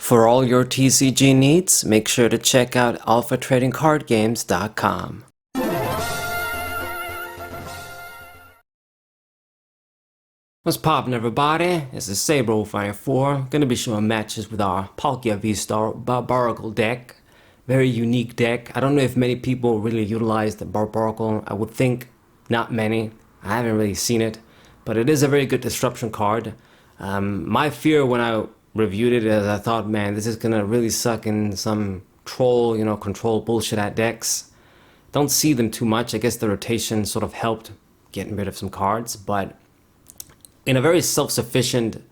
For all your TCG needs, make sure to check out alphatradingcardgames.com. What's poppin', everybody? This is Sabro54, gonna be showing matches with our Palkia VSTAR Barbaracle deck. Very unique deck. I don't know if many people really utilize the Barbaracle. I would think not many. I haven't really seen it, but it is a very good disruption card. My fear when I reviewed it is I thought, man, this is gonna really suck in some troll, control bullshit at decks. Don't see them too much. I guess the rotation sort of helped getting rid of some cards, but in a very self-sufficient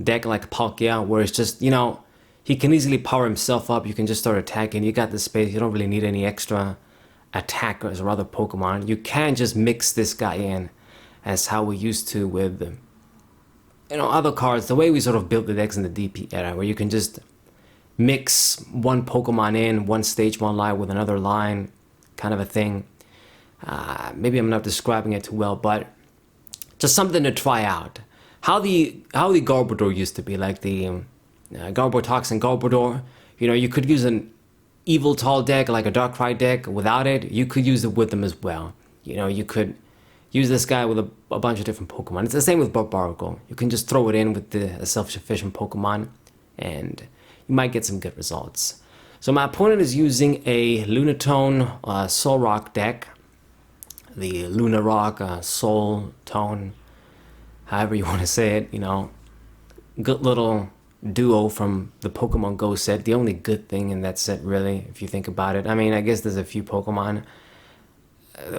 deck like Palkia, where it's just, he can easily power himself up, you can just start attacking, you got the space, you don't really need any extra attackers or other Pokemon. You can just mix this guy in as how we used to with, other cards, the way we sort of built the decks in the DP era, where you can just mix one Pokemon in, one stage, one line with another line, kind of a thing. Maybe I'm not describing it too well, but just something to try out. How the Garbodor used to be, like the Garbotox and Garbodor. You could use an Evil Tall deck, like a Darkrai deck. Without it, you could use it with them as well. You could use this guy with a bunch of different Pokemon. It's the same with Barbaracle. You can just throw it in with a self-sufficient Pokemon, and you might get some good results. So my opponent is using a Lunatone Solrock deck. The Luna Rock, Soul Tone, however you want to say it, good little duo from the Pokemon Go set. The only good thing in that set, really, if you think about it. I mean, I guess there's a few Pokemon.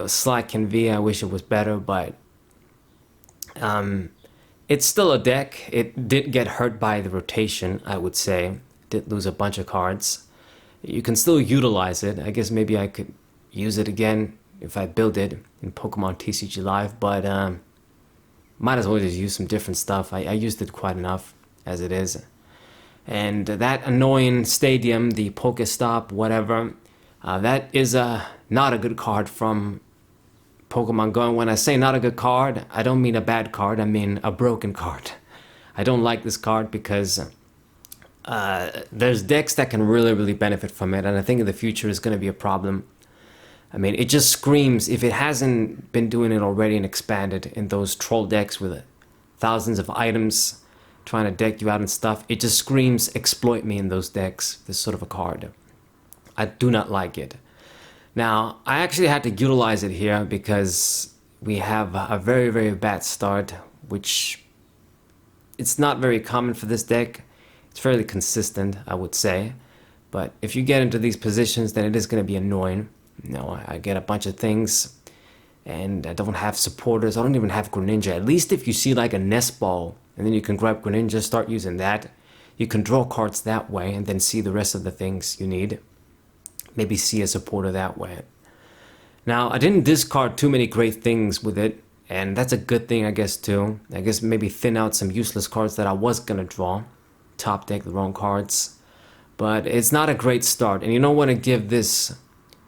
Slack and V, I wish it was better, but it's still a deck. It did get hurt by the rotation, I would say. It did lose a bunch of cards. You can still utilize it. I guess maybe I could use it again if I build it in Pokemon TCG Live, but might as well just use some different stuff. I used it quite enough as it is. And that annoying stadium, the Pokestop, whatever, that is not a good card from Pokemon Go. And when I say not a good card, I don't mean a bad card, I mean a broken card. I don't like this card because there's decks that can really, really benefit from it, and I think in the future is going to be a problem. I mean, it just screams, if it hasn't been doing it already and expanded in those troll decks with thousands of items trying to deck you out and stuff, it just screams exploit me in those decks, this sort of a card. I do not like it. Now, I actually had to utilize it here because we have a very, very bad start, which it's not very common for this deck. It's fairly consistent, I would say. But if you get into these positions, then it is going to be annoying. I get a bunch of things, and I don't have supporters. I don't even have Greninja. At least if you see like a nest ball, and then you can grab Greninja, start using that. You can draw cards that way, and then see the rest of the things you need. Maybe see a supporter that way. Now, I didn't discard too many great things with it, and that's a good thing, I guess, too. I guess maybe thin out some useless cards that I was gonna draw. Top deck the wrong cards. But it's not a great start, and you don't want to give this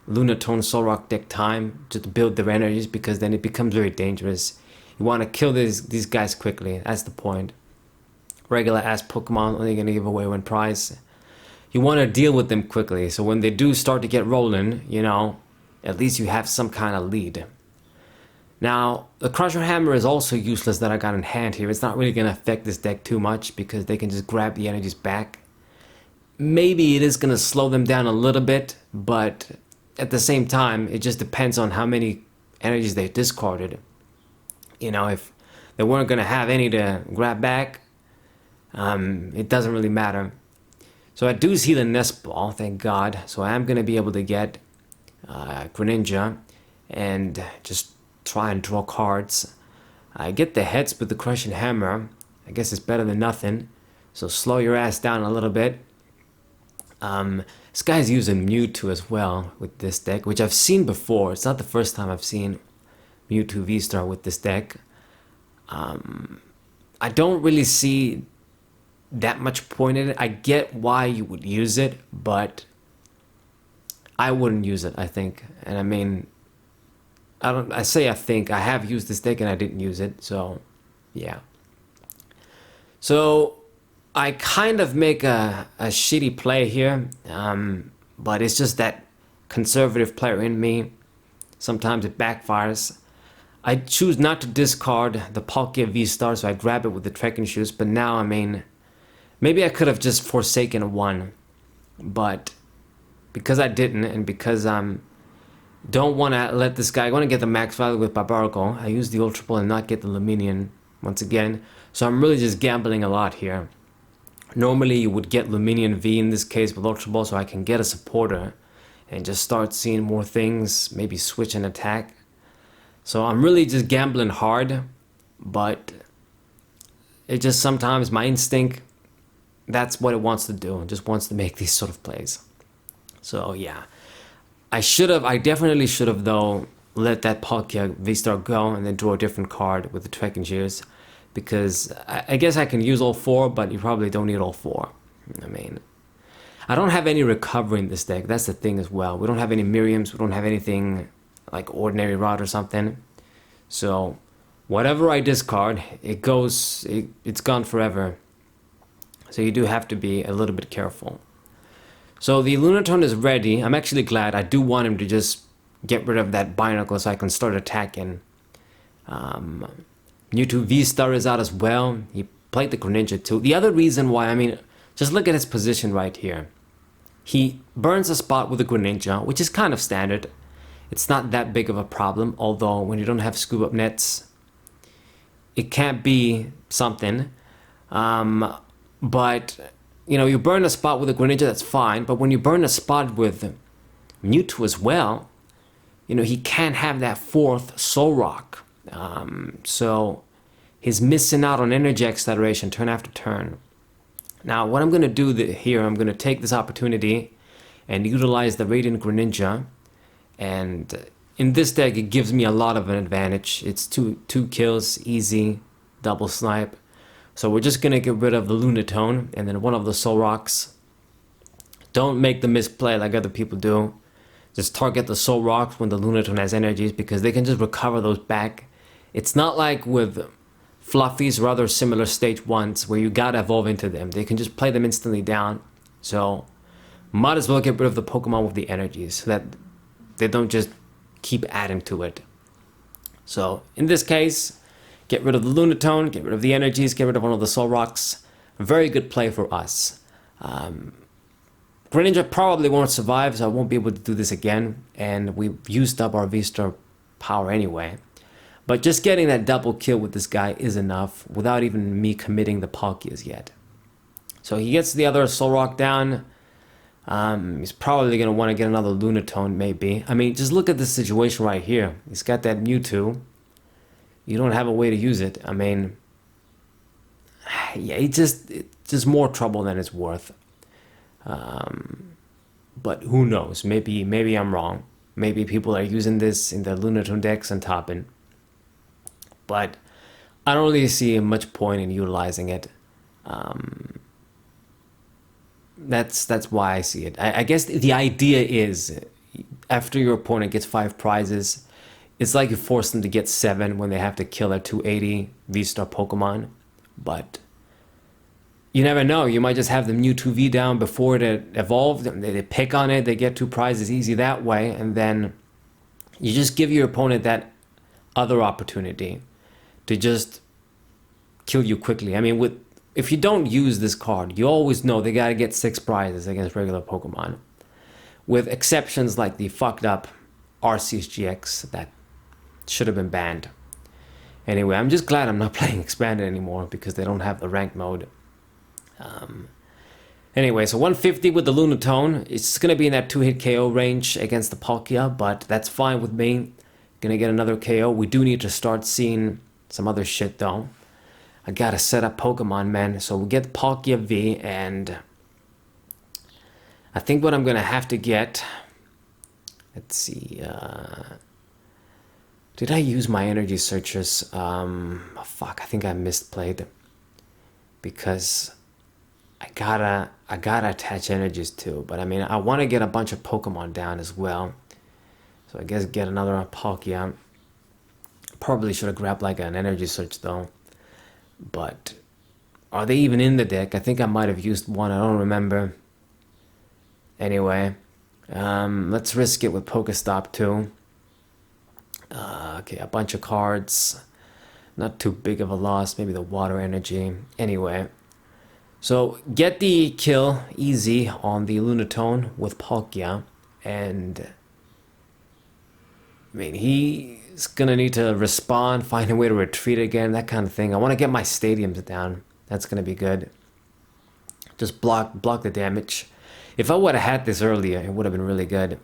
Lunatone Solrock deck time to build their energies, because then it becomes very dangerous. You want to kill these guys quickly. That's the point. Regular ass Pokemon only gonna give away one prize. You want to deal with them quickly, so when they do start to get rolling, at least you have some kind of lead. Now, the Crusher Hammer is also useless that I got in hand here. It's not really gonna affect this deck too much because they can just grab the energies back. Maybe it is gonna slow them down a little bit, but at the same time, it just depends on how many energies they discarded. If they weren't going to have any to grab back, it doesn't really matter. So I do see the nest ball, thank God. So I am going to be able to get Greninja and just try and draw cards. I get the heads with the Crushing Hammer. I guess it's better than nothing. So slow your ass down a little bit. This guy's using Mewtwo as well with this deck, which I've seen before. It's not the first time I've seen Mewtwo V-Star with this deck. I don't really see that much point in it. I get why you would use it, but I wouldn't use it, I think. And I mean, I think I have used this deck and I didn't use it, so yeah. So I kind of make a shitty play here, but it's just that conservative player in me. Sometimes it backfires. I choose not to discard the Palkia VSTAR, so I grab it with the trekking shoes, but now, I mean, maybe I could have just forsaken one, but because I didn't, and because don't want to let this guy, I want to get the max value with Barbaracle. I use the Ultra Ball and not get the Luminion once again, so I'm really just gambling a lot here. Normally you would get Luminion V in this case with Ultra Ball, so I can get a supporter and just start seeing more things, maybe switch an attack. So I'm really just gambling hard, but it just sometimes my instinct, that's what it wants to do. It just wants to make these sort of plays. So yeah, I definitely should have though let that Palkia VSTAR go and then draw a different card with the trekking shears, because I guess I can use all four, but you probably don't need all four. I mean, I don't have any recovery in this deck. That's the thing as well. We don't have any Miriams. We don't have anything like Ordinary Rod or something. So whatever I discard, it's gone forever. So you do have to be a little bit careful. So the Lunatone is ready. I'm actually glad. I do want him to just get rid of that Binacle so I can start attacking. Mewtwo VSTAR is out as well. He played the Greninja too. The other reason why, I mean, just look at his position right here. He burns a spot with the Greninja, which is kind of standard. It's not that big of a problem, although when you don't have scoop up nets, it can't be something. But, you know, you burn a spot with a Greninja, that's fine. But when you burn a spot with Mewtwo as well, you know, he can't have that fourth Solrock. So he's missing out on energy acceleration turn after turn. Now, what I'm going to do here, I'm going to take this opportunity and utilize the Radiant Greninja. And in this deck, it gives me a lot of an advantage. It's two kills, easy, double snipe. So we're just going to get rid of the Lunatone and then one of the Solrocks. Don't make the misplay like other people do. Just target the Solrocks when the Lunatone has energies, because they can just recover those back. It's not like with Fluffies or other similar stage 1s where you gotta evolve into them. They can just play them instantly down. So might as well get rid of the Pokemon with the energies so that they don't just keep adding to it. So in this case, get rid of the Lunatone, get rid of the energies, get rid of one of the Solrocks. A very good play for us. Greninja probably won't survive, so I won't be able to do this again. And we've used up our VSTAR power anyway. But just getting that double kill with this guy is enough without even me committing the Palkias yet. So he gets the other Solrock down. He's probably going to want to get another Lunatone, maybe. I mean, just look at this situation right here. He's got that Mewtwo. You don't have a way to use it. I mean, yeah, it's just more trouble than it's worth. But who knows? Maybe I'm wrong. Maybe people are using this in their Lunatone decks and topping. But I don't really see much point in utilizing it. That's why I see it. I guess the idea is, after your opponent gets 5 prizes, it's like you force them to get 7 when they have to kill a 280 VSTAR Pokemon. But you never know. You might just have the Mewtwo V down before it evolved. They pick on it, they get 2 prizes easy that way, and then you just give your opponent that other opportunity to just kill you quickly. I mean, if you don't use this card, you always know they gotta get 6 prizes against regular Pokemon. With exceptions like the fucked up Arceus GX that should have been banned. Anyway, I'm just glad I'm not playing Expanded anymore because they don't have the rank mode. Anyway, so 150 with the Lunatone. It's gonna be in that 2-hit KO range against the Palkia, but that's fine with me. Gonna get another KO. We do need to start seeing some other shit though. I gotta set up Pokemon, man. So we'll get Palkia V, and I think what I'm gonna have to get, let's see, did I use my energy searchers? Fuck, I think I misplayed, because I gotta attach energies too. But I mean, I want to get a bunch of Pokemon down as well. So I guess get another Palkia. Probably should have grabbed like an energy search though. But Are they even in the deck? I think I might have used one. I don't remember. Anyway, let's risk it with Pokestop too. Okay, a bunch of cards. Not too big of a loss. Maybe the water energy. Anyway, so get the kill easy on the Lunatone with Palkia. And I mean, he's gonna need to respond, find a way to retreat again, that kind of thing. I want to get my stadiums down. That's gonna be good. Just block the damage. If I would have had this earlier, it would have been really good.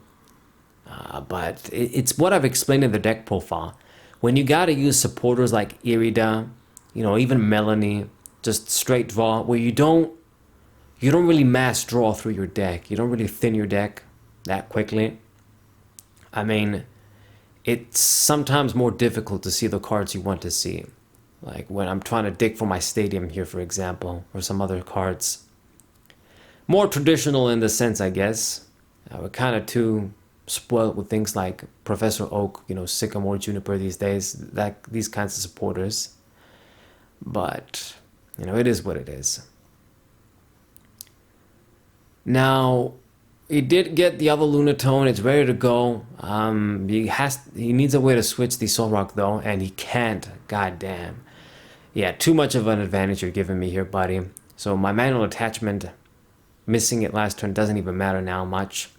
But it's what I've explained in the deck profile. When you gotta use supporters like Irida, you know, even Melanie, just straight draw, where you don't really mass draw through your deck. You don't really thin your deck that quickly. I mean, it's sometimes more difficult to see the cards you want to see. Like when I'm trying to dig for my stadium here, for example, or some other cards. More traditional in the sense, I guess. We're kind of too spoiled with things like Professor Oak, you know, Sycamore, Juniper these days, these kinds of supporters. But, you know, it is what it is. Now, he did get the other Lunatone. It's ready to go. He needs a way to switch the Solrock though, and he can't. God damn. Yeah, too much of an advantage you're giving me here, buddy. So my manual attachment, missing it last turn doesn't even matter now much.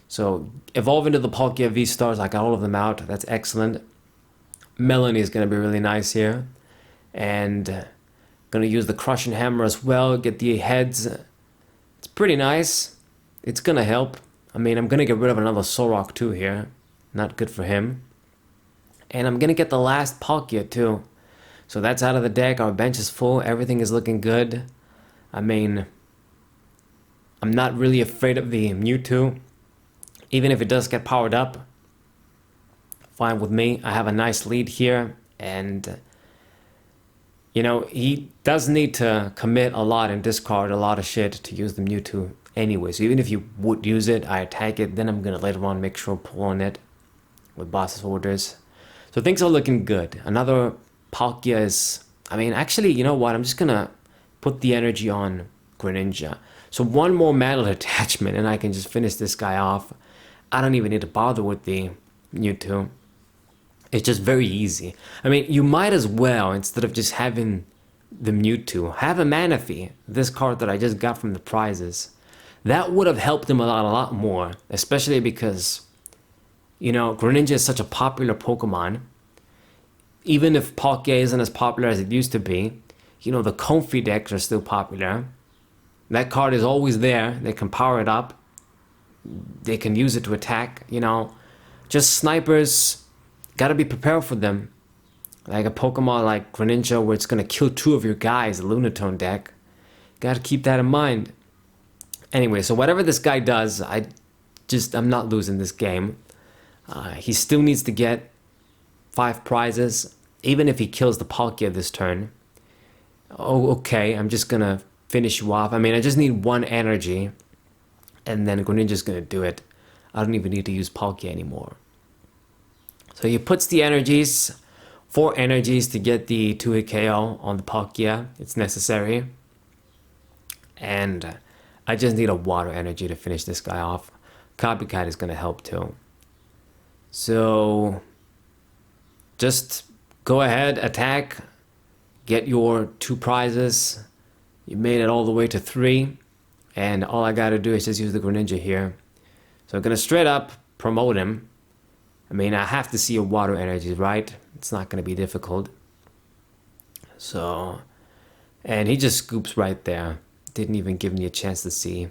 So evolve into the Palkia VSTARs. I got all of them out. That's excellent. Melanie is going to be really nice here. And going to use the Crushing Hammer as well. Get the heads. It's pretty nice. It's going to help. I mean, I'm going to get rid of another Solrock too here. Not good for him. And I'm going to get the last Palkia too. So that's out of the deck. Our bench is full. Everything is looking good. I mean, I'm not really afraid of the Mewtwo. Even if it does get powered up, fine with me. I have a nice lead here. And, you know, he does need to commit a lot and discard a lot of shit to use the Mewtwo anyway. So even if you would use it, I attack it. Then I'm going to later on make sure pull on it with boss's orders. So things are looking good. Another Palkia is... I mean, actually, you know what? I'm just going to put the energy on Greninja. So one more mantle attachment and I can just finish this guy off. I don't even need to bother with the Mewtwo. It's just very easy. I mean, you might as well, instead of just having the Mewtwo, have a Manaphy, this card that I just got from the prizes. That would have helped him a lot more, especially because, you know, Greninja is such a popular Pokemon. Even if Palkia isn't as popular as it used to be, you know, the Comfy decks are still popular. That card is always there. They can power it up. They can use it to attack, you know. Just snipers, gotta be prepared for them. Like a Pokemon like Greninja where it's gonna kill two of your guys, the Lunatone deck. Gotta keep that in mind. Anyway, so whatever this guy does, I'm not losing this game. He still needs to get 5 prizes, even if he kills the Palkia this turn. Oh, okay, I'm just gonna finish you off. I mean, I just need 1 energy. And then Greninja's going to do it. I don't even need to use Palkia anymore. So he puts the energies, 4 energies to get the 2-hit KO on the Palkia. It's necessary. And I just need a water energy to finish this guy off. Copycat is going to help too. So just go ahead, attack, get your 2 prizes. You made it all the way to 3. And all I gotta do is just use the Greninja here. So I'm gonna straight up promote him. I mean, I have to see a water energy, right? It's not gonna be difficult. So, and he just scoops right there. Didn't even give me a chance to see.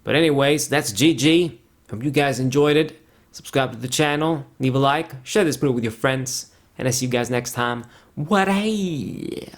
But anyways, that's GG. Hope you guys enjoyed it. Subscribe to the channel, leave a like, share this video with your friends, and I see you guys next time. What hey?